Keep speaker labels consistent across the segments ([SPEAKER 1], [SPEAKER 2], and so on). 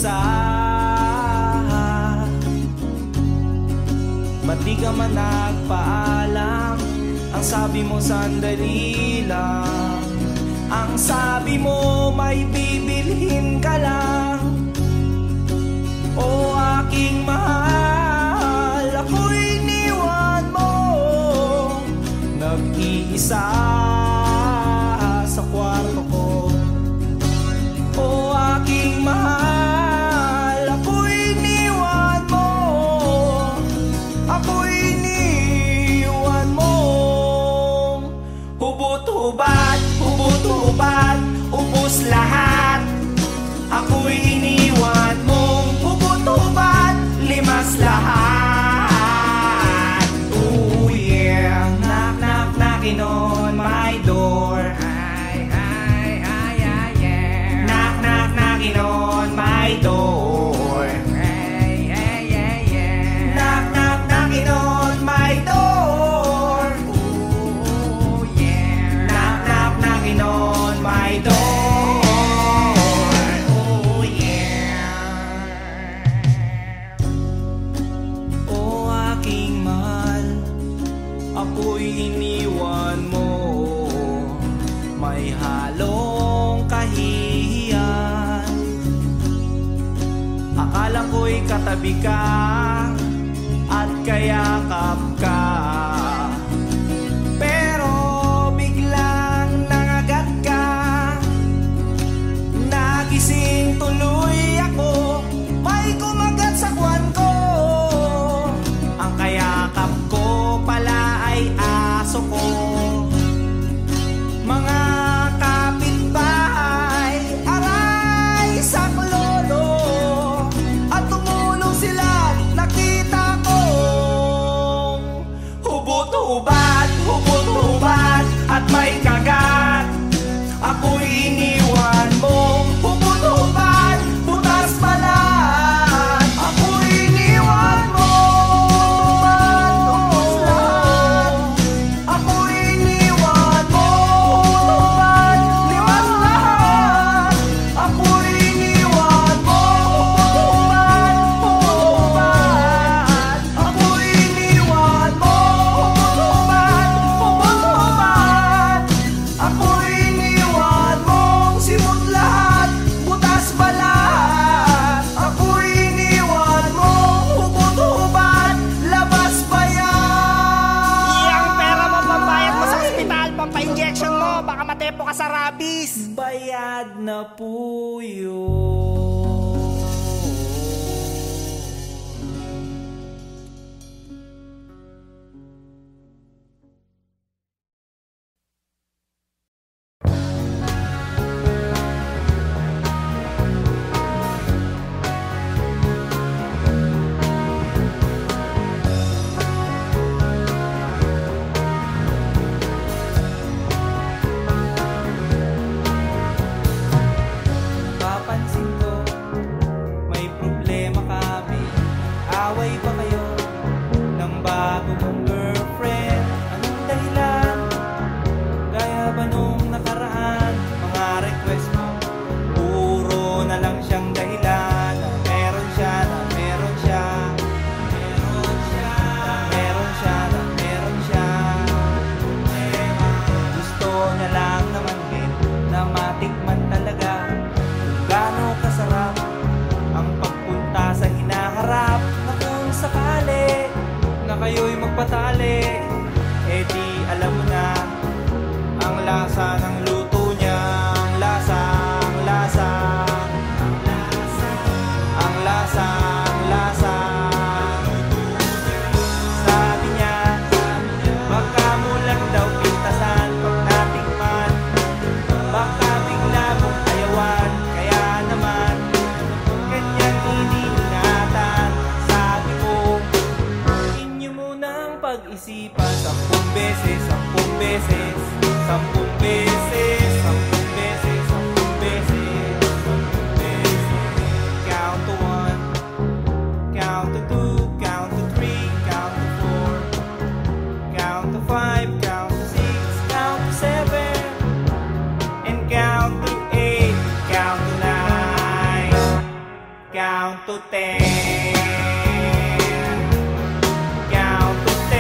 [SPEAKER 1] nag-iisa. Ba't di ka man nagpaalam? Ang sabi mo sandali lang. Ang sabi mo may bibilhin ka lang. O aking mahal, ako'y iniwan mo nag-iisa sa kwarto ko. O aking mahal, ako'y iniwan mo. Ako'y iniwan mo. Hubot-hubad, hubot-hubad, ubos lahat. Ako'y iniwan mong hubot-hubad, limas lahat. Oh yeah, knock knock knocking on my door. Ay, ay, ay, ay, yeah. Knock knock knocking on my door. Ay, ay, ay, yeah. Knock knock knocking on my door. Oh yeah, knock knock knocking on my door. Ako'y iniwan mo, may halong kahihiyan. Akala ko'y katabi ka at kayakap ka, pero biglang nangagat ka. Nagising tuloy ako, may kumagat sa kwan ko. Ang kayakap ko pala ay aso ko. Mga kapitbahay, aray saklolo, at tumulong sila, nakita ko. Hubot-hubad, hubot-hubad, at may kagat. Ako'y iniwan mo, hubot-hubad, butas balat. Ako'y iniwan mo. Bayad na po yun. Kayo'y magpatali, eh di alam mo na ang lasa ng luto niya. Ang lasa, ang lasa, ang lasa, ang lasa, ang lasa. Sabi niya, baka mo lang daw pintasan pag natikman, baka bigla mong ayawan. Kaya naman, kanyang iningatan. Sabi ko, pag-isipan 10 beses, 10 beses, 10 beses, 10 beses, 10 beses, 10 beses. Count to 1, count to 2, count to 3, count to 4, count to 5, count to 6, count to 7, and count to 8, count to 9, to 10. Count to 10.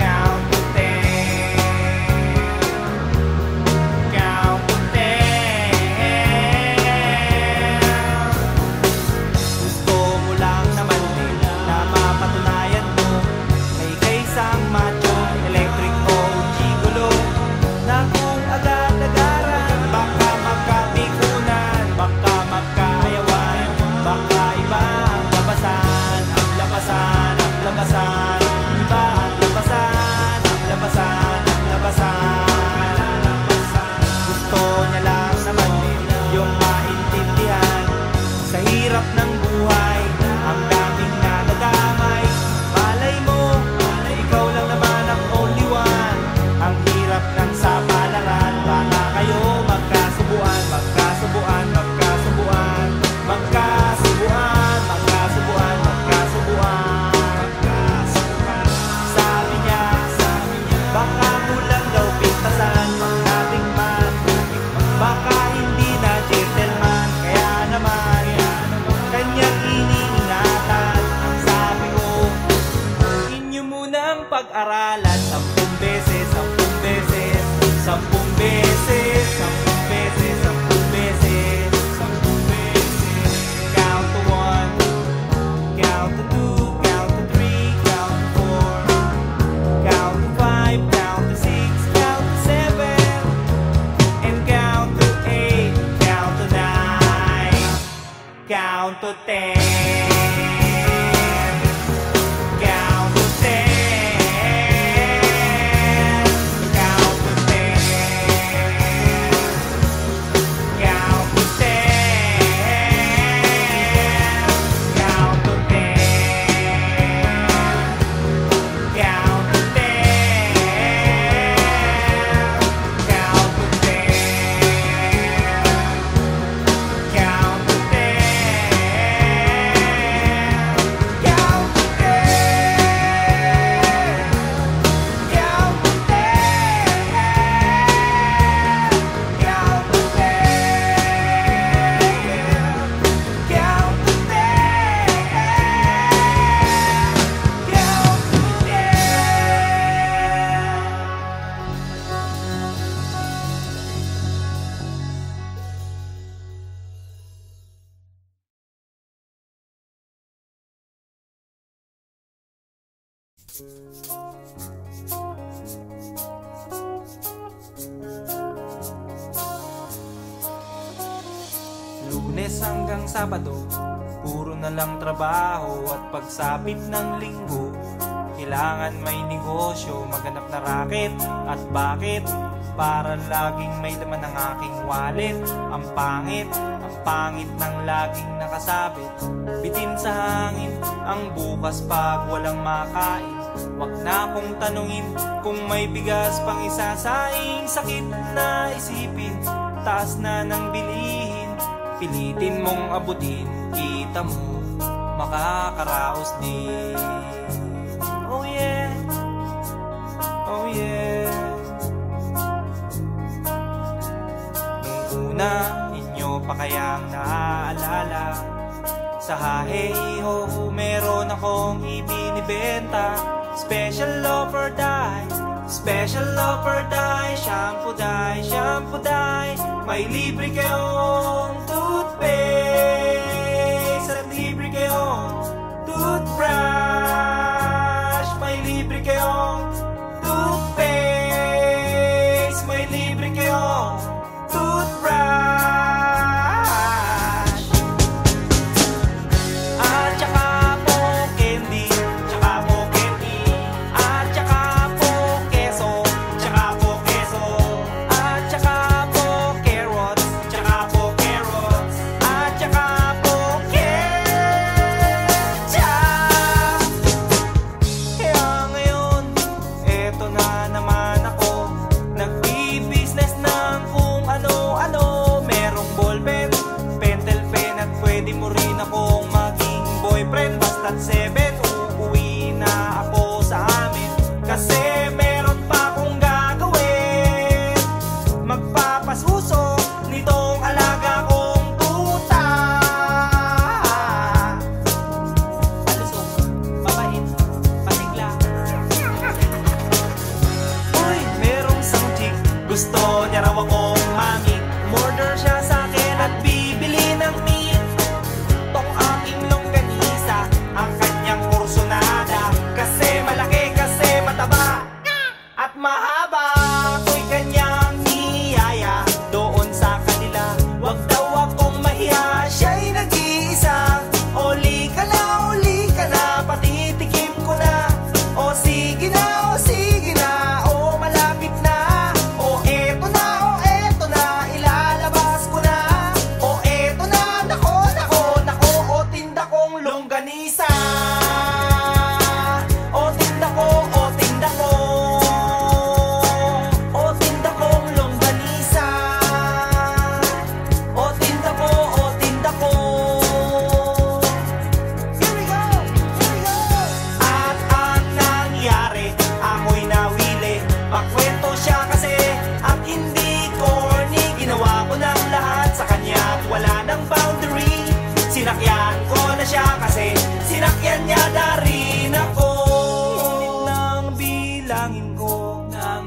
[SPEAKER 1] Count to 10. Count to 10. Gusto mo lang naman din na mapatunayan mo may kaisang macho, electric o gigolo, na kung agad-agaran baka magkapikunan, baka magkaayawan, baka iba ang labasan, ang labasan, ang labasan, iba ang labasan, ang labasan, ang labasan. Gusto niya lang naman din yung maintindihan sa hirap ng buhay, ang daming nadadamay. Malay mo, ikaw lang naman ang only one. Ang hirap ng sapalaran, baka kayo magkasubuan, magkasubuan, magkasubuan, magkasubuan, magkasubuan, magkasubuan. Sabi niya, baka kulang daw pintasan, magkatikman, baka hindi na gentleman, kaya naman kanyang iniingatan. Ang sabi ko, inyo munang pag-aralan 10 beses, 10 beses, 10 beses, 10 beses, 10 beses, 10 beses. Count to 1, count to 2, count to 3, count to 4, count to 5, count to 6, count to 7, and count to 8, count to 9, count to 10. Count to 10. Count to 10. Count to 10. Count to 10. Count to 10. Count to 10. Count to Lunes hanggang Sabado, puro na lang trabaho, at pagsapit ng Linggo, kailangan may negosyo, maghanap na raket. At bakit? Para laging may laman ng aking wallet. Ang pangit ng laging nakasabit, bitin sa hangin ang bukas pag walang makain. Wag na kong tanungin kung may bigas pang isasaing. Sakit na isipin, taas na ng bilihin, pilitin mong abutin, kita mo makakaraos din. Oh yeah, oh yeah. Nung una, inyo pa kayang naaalala, sa Haheho meron akong ibinibenta. Special offer die, special offer die, shampoo die, shampoo die. May libre kayong toothpaste at libre kayong toothbrush. May libre kayong toothpaste, may libre kayong toothbrush. At saka po candy, tsaka po candy. At saka po keso, tsaka po keso. At saka po carrots, tsaka po carrots. At saka po ketchup.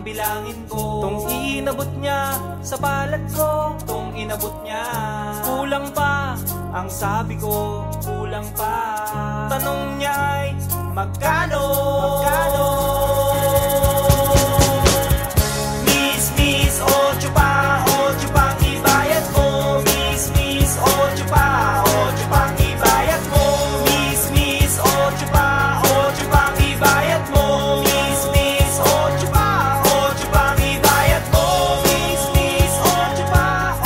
[SPEAKER 1] bilangin ko tong inabot niya sa palad ko, tong inabot niya. Kulang pa, ang sabi ko, kulang pa. Tanong niya ay magkano? Miss, ocho pa ang ibayad mo. Miss, ocho pa ang ibayad mo. Miss, ocho pa ang ibayad mo. Miss, ocho pa ang ibayad mo. Miss, ocho pa ang ibayad mo. Miss, ocho pa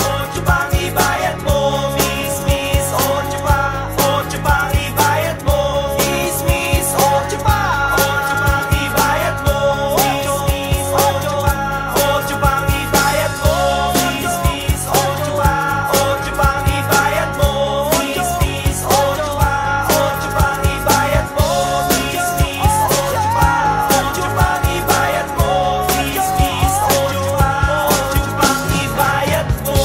[SPEAKER 1] ang ibayad mo. Miss, ocho pa ang ibayad mo. Miss, ocho pa ang ibayad mo. Miss, ocho pa ang ibayad mo. Miss, ocho pa ang ibayad mo. Miss, ocho pa ang ibayad mo. Miss, ocho pa ang ibayad mo.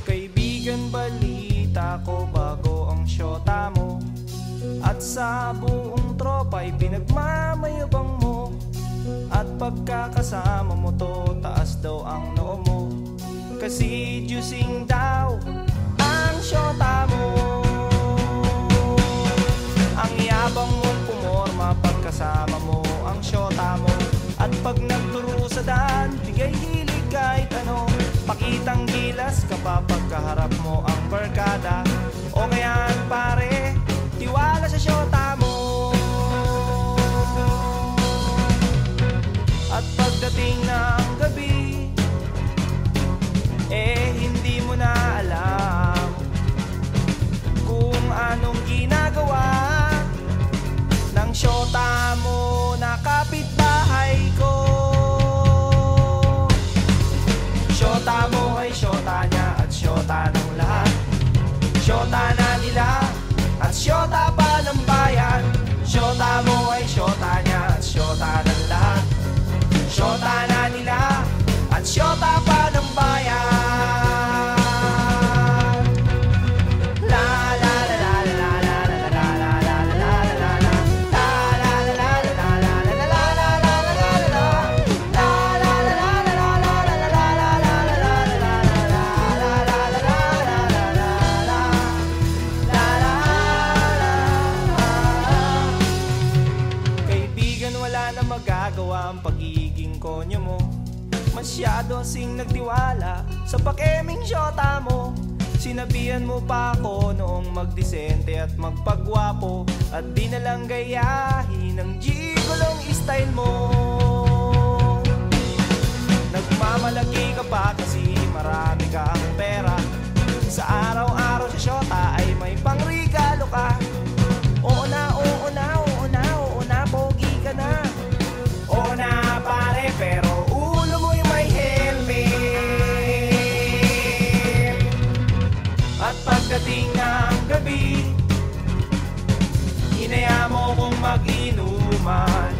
[SPEAKER 1] Kaibigan, balita ko bago ang syota mo, at sa buong tropa'y pinagmamayabang mo. At pagkakasama mo to, taas daw ang noo mo, kasi juicing daw ang syota mo. Ang yabang mong pumorma pagkasama mo ang syota mo. At pag nagturo sa daan, bigay hilig kahit ano. Pakitang gilas kapag kaharap mo ang barkada. O kayaan pare, tiwala sa syota mo. At pagdating ng gabi, hindi mo na alam kung anong ginagawa ng syota mo na kapitbahay ko. Syota mo ay syota niya at syota ng lahat. Syota na nila at syota pa ng bayan. Syota mo ay syota niya at syota ng lahat. Syota na nila at syota pa ng bayan. Magagawa ang pagiging konyo mo. Masyado sing nagtiwala sa pakeming syota mo. Sinabihan mo pa ako noong magdisente at magpagwapo, at di na lang gayahin ang gigolong style mo. Nagmamalaki ka pa kasi marami kang pera. Sa araw-araw sa syota ay may pangregalo ka. Oo na, pogi ka na. Oo na pare, pero ulo mo'y may helmet. At pagdating ng gabi, hinaya mo kong mag-inuman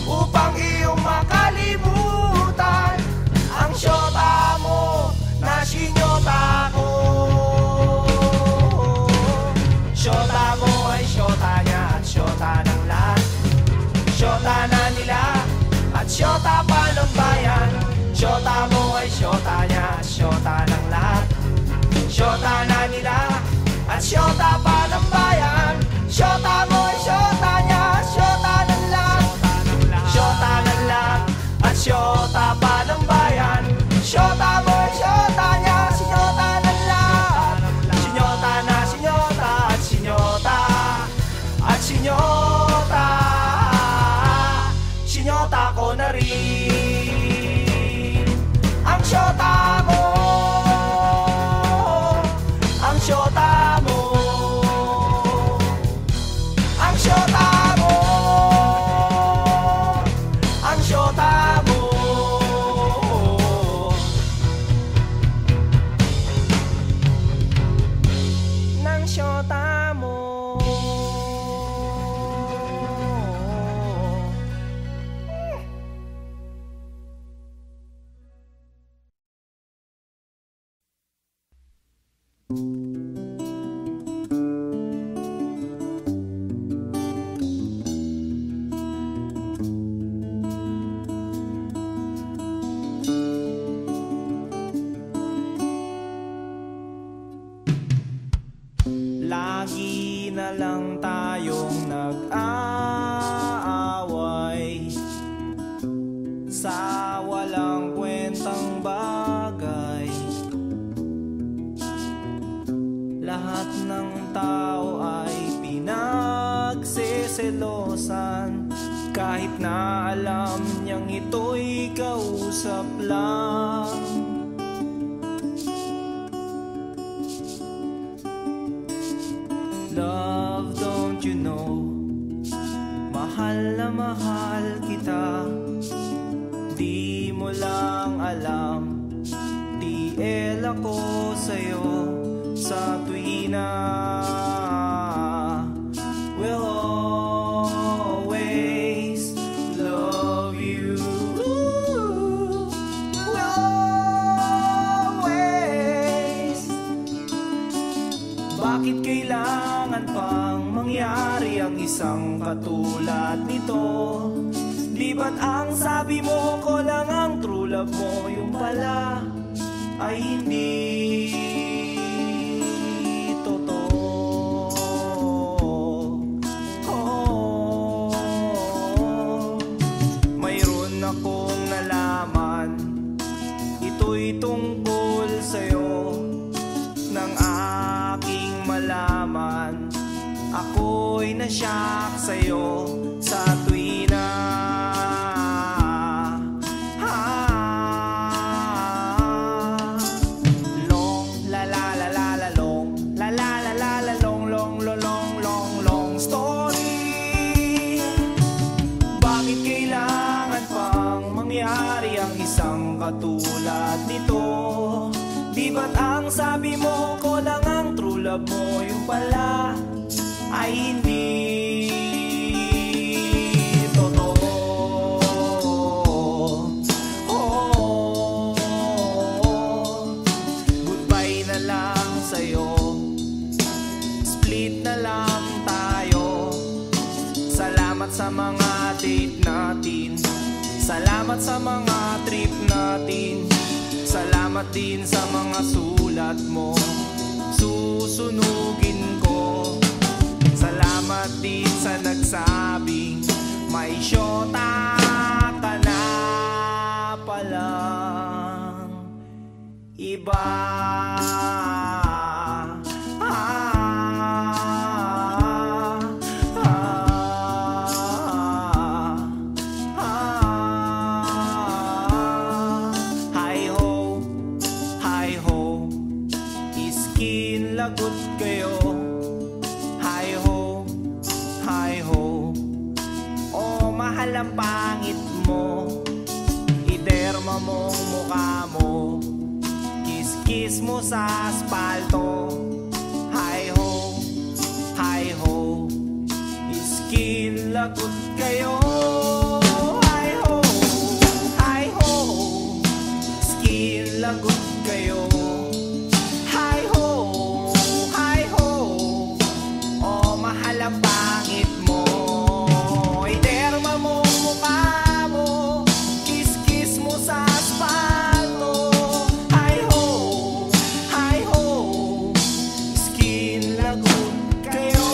[SPEAKER 1] upang iyong makalimutan ang syota mo na sinyota ko. Syota mo ay syota niya at syota ng lahat. Syota na nila at syota pa ng bayan. Syota mo ay syota niya at syota ng lahat. Syota na nila at syota pa ng bayan. Syota mo ay syota niya at syota ng lahat. Syota ng lahat at syota pa ng bayan. Syota mo ay syota niya at syota ng lahat. Sinyota na sinyota at sinyota at sinyota. Sinyota ko na rin ang syota mo, ang syota mo. syota mo. Lagi na lang tayong nag-aaway sa walang kwentang bagay. Lahat ng tao ay pinagseselosan, kahit na alam niyang ito'y kausap lang. Love, don't you know, mahal na mahal kita. Di mo lang alam, TL ako sa'yo. Sa tuwina will always love you. Will always. Bakit kailangan pang mangyari ang isang katulad nito? Di ba't ang sabi mo ko lang ang true love mo, yung pala ay hindi totoo? Mayroon akong nalaman, ito'y tungkol sa'yo. Nang aking malaman, ako'y nasyak sa'yo. Sa tuwina long la la la la la long la la la la la long long long long long story. Bakit kailangan pang mangyari ang isang katulad nito? Di ba't ang sabi mo ko lang ang true love mo, yung pala ay hindi totoo? Goodbye na lang sa'yo, split na lang tayo. Salamat sa mga date natin, salamat sa mga trip natin, salamat din sa mga sulat mo, susunugin ko. Salamat din sa nagsabing may syota ka na palang iba. Lagot kayo, hi ho, hi ho. Oh, mahal ang pangit mo, iderma mong mukha mo, kiss-kiss mo sa aspalto. Hi ho, iskin lagot kayo. Hi ho, skin lagot kayo. Ang pangit mo, iderma mo mukha mo, kiss-kiss mo sa asfalto. Hi ho, skin lagot kayo.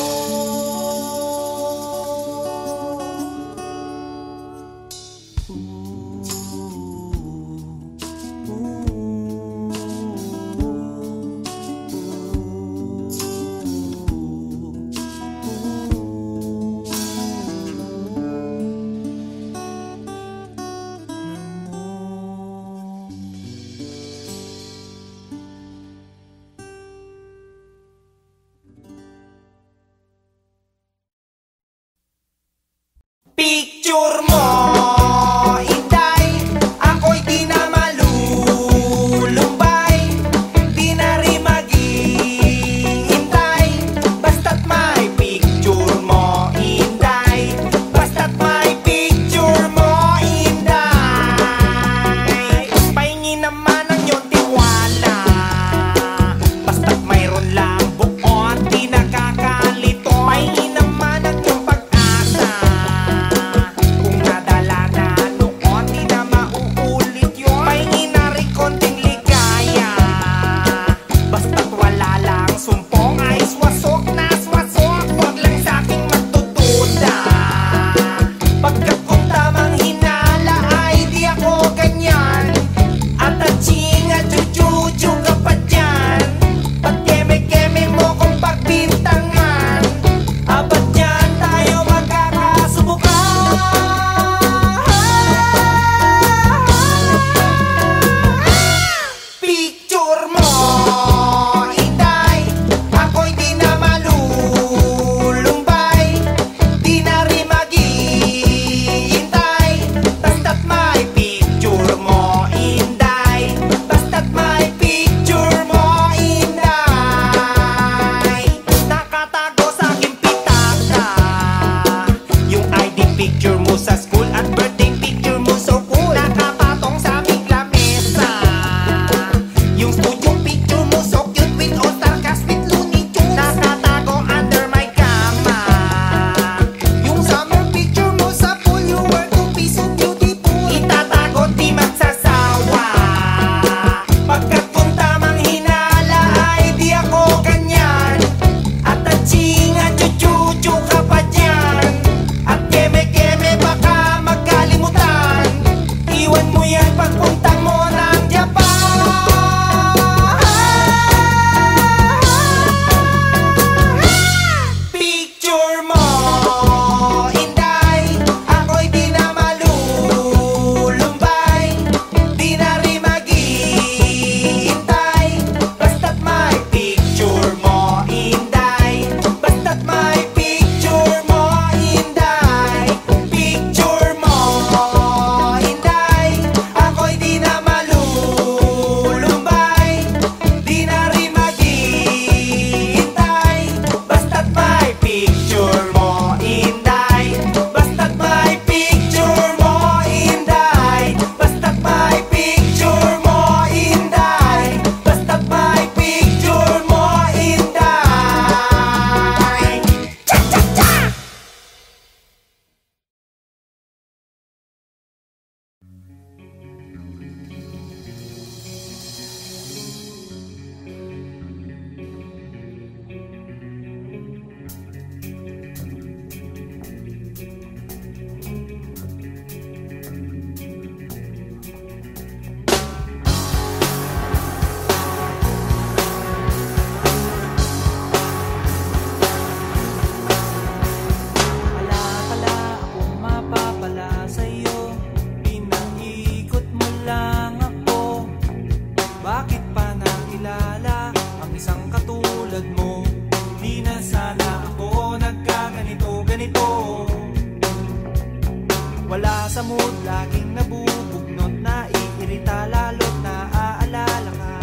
[SPEAKER 1] Wala sa mood, laging nabubugnot, naiirita lalo't naaalala ka.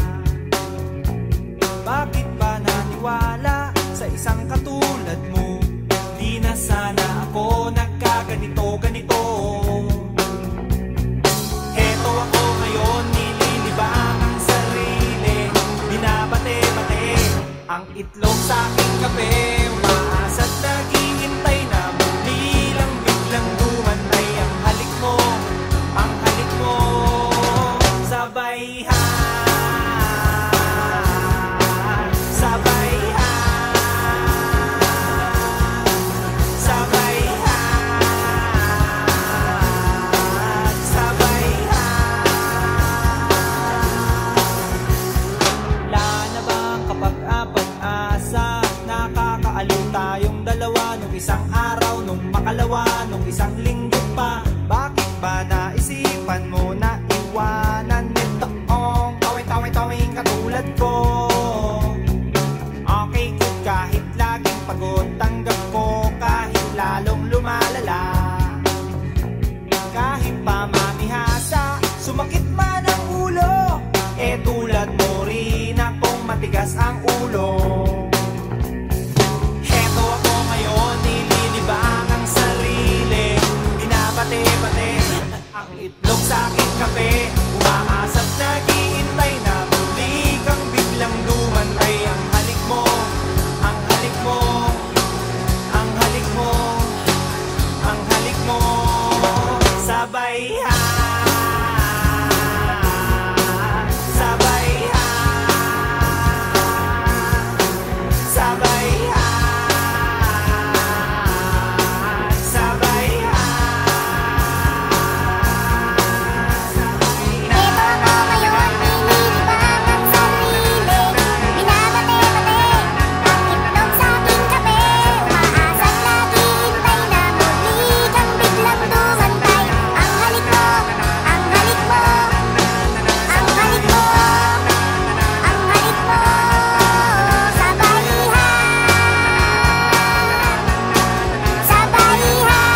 [SPEAKER 1] Bakit ba naniwala sa isang katulad mo? Di na sana ako nagkaganito-ganito. Heto ako ngayon, nililibang ang sarili, binabate-bate ang itlog sa aking kape. Umaasa't naghihintay na muli lang biglang dumantay ang halik mo, ang halik mo. Sabay ha, sabay ha, sabay ha, sabay ha. Wala na bang kapag-apag-asa? Nakakaaliw tayong dalawa nung isang araw, nung makalawa, nung isang linggo pa. Bakit ba naisipan mo na iwanan nitoong tawing-tawing katulad ko? Okay good kahit laging pagod, tanggap ko kahit lalong lumalala. Kahit pa mamihasa, sumakit man ang ulo, eh tulad mo rin akong matigas ang ulo. Heto ako ngayon, nililibang ang sarili, binabate-bate ang itlog sa aking kape. Umaasa't naghihintay na muli kang biglang dumantay. Ang halik mo, ang halik mo, ang halik mo, ang halik mo. Sabay ha, sabay ha, sabay ha, sabay ha.
[SPEAKER 2] Heto ako ngayon, nililibang ang sarili, binabate-bate ang itlog sa aking kape. Umaasa't naghihintay na muli kang biglang dumantay. Ang halik mo, ang halik mo, ang halik mo, ang halik mo. Sabay ha, sabay ha.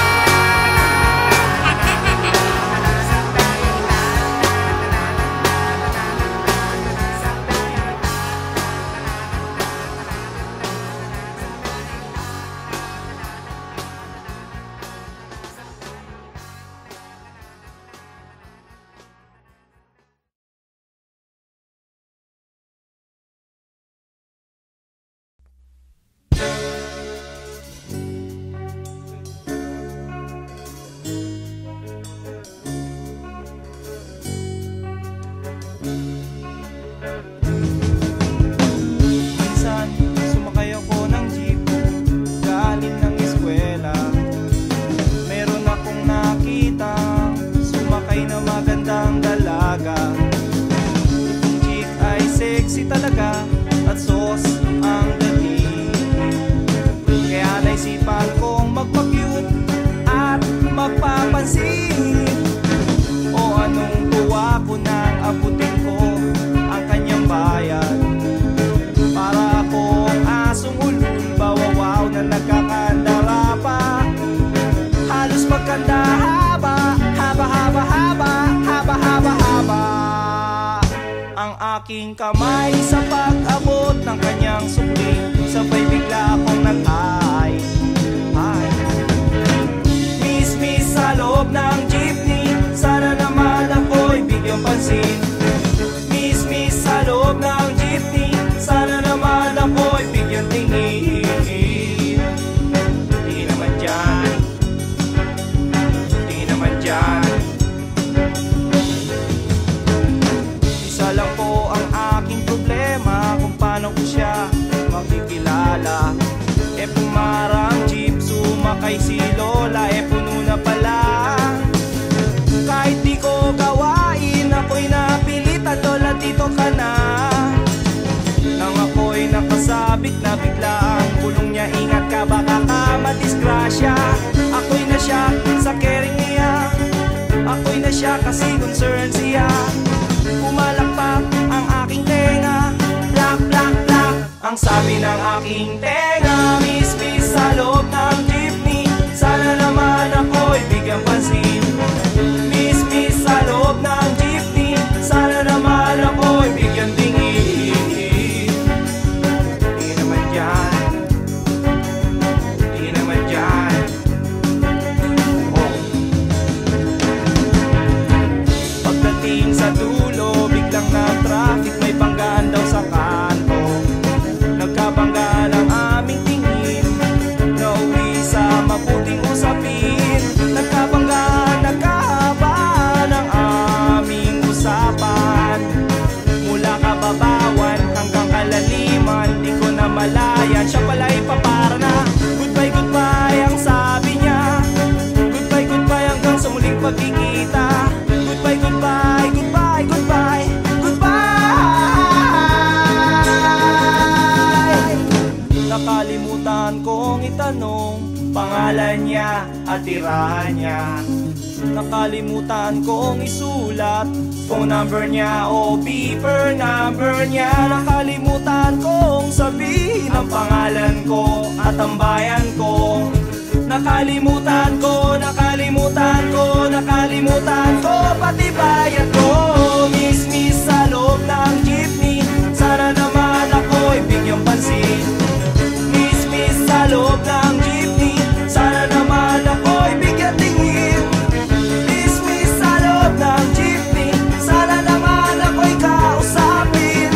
[SPEAKER 1] Minsan, sumakay ako ng jeep, galing ng eskwela. Meron akong nakita, sumakay na magandang dalaga. Itong chick ay sexy talaga, at sos ang dating. Kaya naisipan kong magpa-cute at magpapansin. O anong tuwa ko nang abutin ko ang kanyang bayan. Para akong asong ulul, bawawaw na nagkakandara pa. Halos magkanda haba, haba, haba, haba, haba, haba, haba. Ang aking kamay sa pag-abot ng kanyang sukli, sabay bigla akong nag-ay. Miss, miss sa loob ng jeepney, sana naman ako'y bigyang pansin. Miss, miss sa loob ng jeepney, sana naman ako'y bigyang tingin. Di naman dyan, di naman dyan. Isa lang po ang aking problema, kung paano ko siya makikilala. E pumarang jeep, sumakay si Lola, e puno na pala. Kahit di ko gawain, ako'y napilitan, Lola dito ka na. Nang ako'y nakasabit na bigla ang bulong niya, ingat ka baka ka madisgrasya. Ako'y na siya sa caring niya, ako'y na siya kasi concerned siya. Pumalakpak ang aking tenga, plak, plak, plak, ang sabi ng aking tenga. Miss, miss sa loob ng jeepney, sana naman ako'y bigyang pansin. Nakalimutan kong itanong pangalan niya at tirahan niya. Nakalimutan kong isulat phone number niya o beeper number niya. Nakalimutan kong sabihin ang pangalan ko at ang bayan ko. Nakalimutan ko, nakalimutan ko, nakalimutan ko pati bayan ko. Miss sa loob ng jeepney, sana naman ako'y bigyang pansin. Miss sa loob ng jeepney, sana naman ako'y bigyan tingin. Miss sa loob ng jeepney, sana naman ako'y kausapin.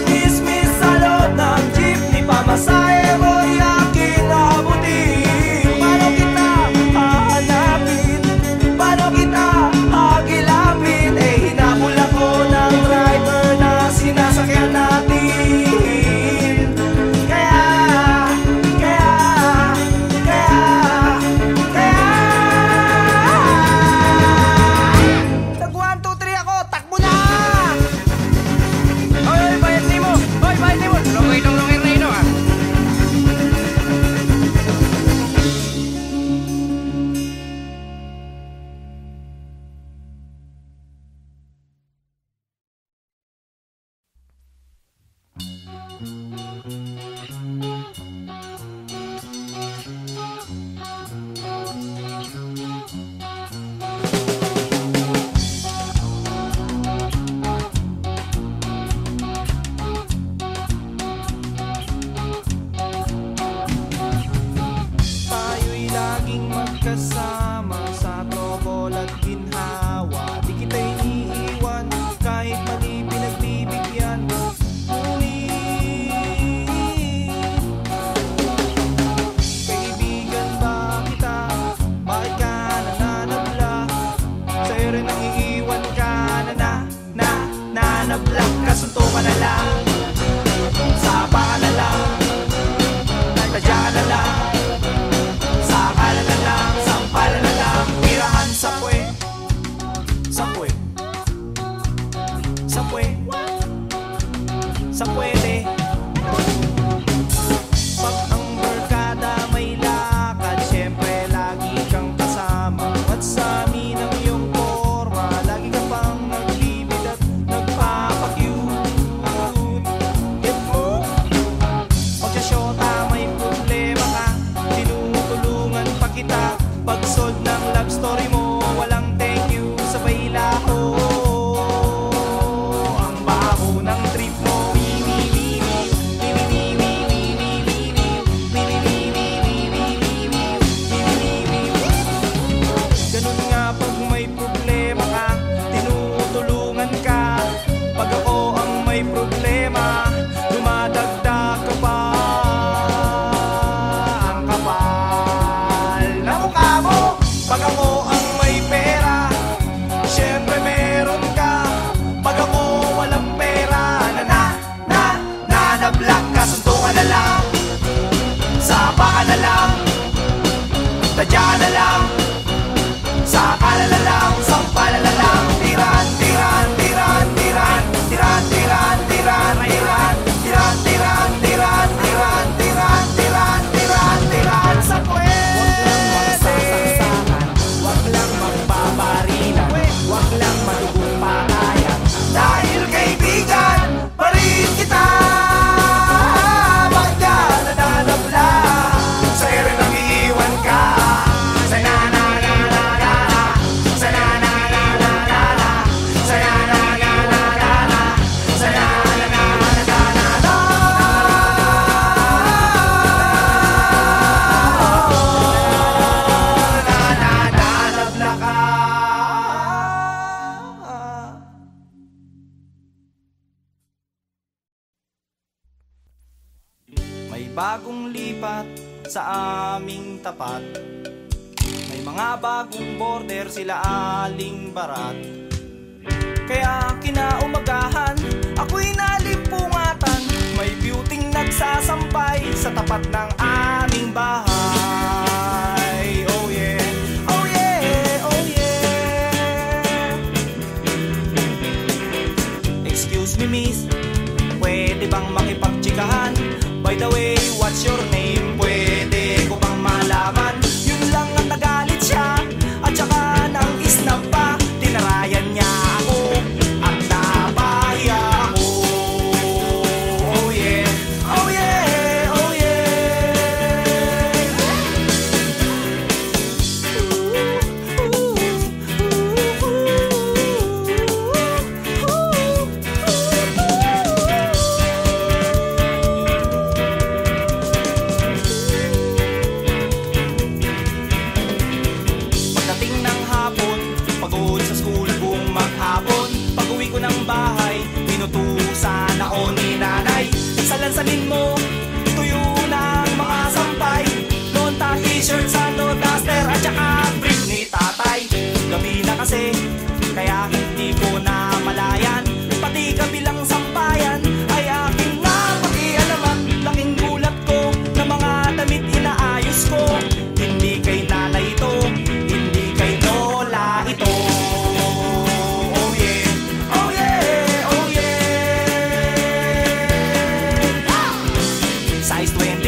[SPEAKER 1] Miss sa loob ng jeepney, pamasahe mo'y aking abutin. Paano kita hahanapin? Paano kita hagilapin? Eh hinabol ako ng driver na sinasakyan natin. Tag 1, 2, 3 ako, takbo na! Oy, bayad ni mo! Oy, bayad ni mo! Lungay na ino ah! Tayo'y laging magkasama sa trobol at ginhawa. Di kita iniiwan kahit mali pinagbibigyan. Ngunit kaibigan ba kita? Bakit ka nananabla? Sa'yo rin ang iiwan ka nanabla. Kasunto ka na lang, sapa ka na lang, tadya ka na lang. Sakala na lang, sampala na lang, tirahan sa puwe, sa puwe, sa puwe, sa pwede. Pag ang barkada may lakad, syempre lagi kang kasama. At sa amin ang iyong forma, lagi ka pang nagbibid at nagpapakyut. Get mo? Pagkasyota may problema ka, tinutulungan pa kita. Pag-solve ng love story mo, walang thank you, sabay laho. Ang baho ng trip mo, ganun nga pag may problema ka, tinutulungan ka. Pag ako ang may problema, dumadagdag ka pa. Ang kapal na mukha mo. Pag ako ang may pera, syempre meron ka. Pag ako walang pera, nanablang ka. Sunto ka na lang, sapa ka na lang, tadya ka na lang. Sakala na lang, sampala na lang, tiran, tiran, tiran, tiran, tiran, tiran, tiran, tiran, tiran, tiran, tiran, tiran, tiran, tiran, tiran, tiran, sa pwede. Wag lang magbabarilan, wag lang madugong patayan, dahil kaibigan pa rin kita. Bakit ka nananabla? Sa'yo rin ang iiwan ka. May bagong lipat sa aming tapat, may mga bagong border sila aling barat. Kaya kinaumagahan, ako'y nalimpungatan, may beauty nagsasampay sa tapat ng aming bahay. Oh yeah, oh yeah, oh yeah. Excuse me miss, pwede bang makipagtsikahan? By the way, what's your name?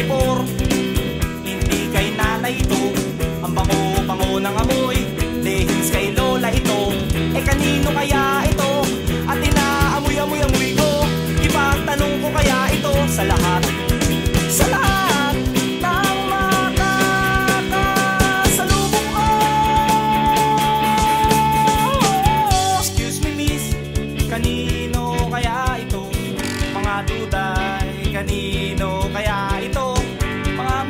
[SPEAKER 1] 24. Hindi kay nanay ito, ang bango-bango ng amoy. Leggings kay lola ito, eh kanino kaya ito? At inaamoy-amoy-amoy ko, ipagtanong ko kaya ito sa lahat ng makakasalubong ko. Excuse me miss, kanino kaya ito? Mga duday, kanino kaya ito? Mga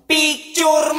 [SPEAKER 1] Picture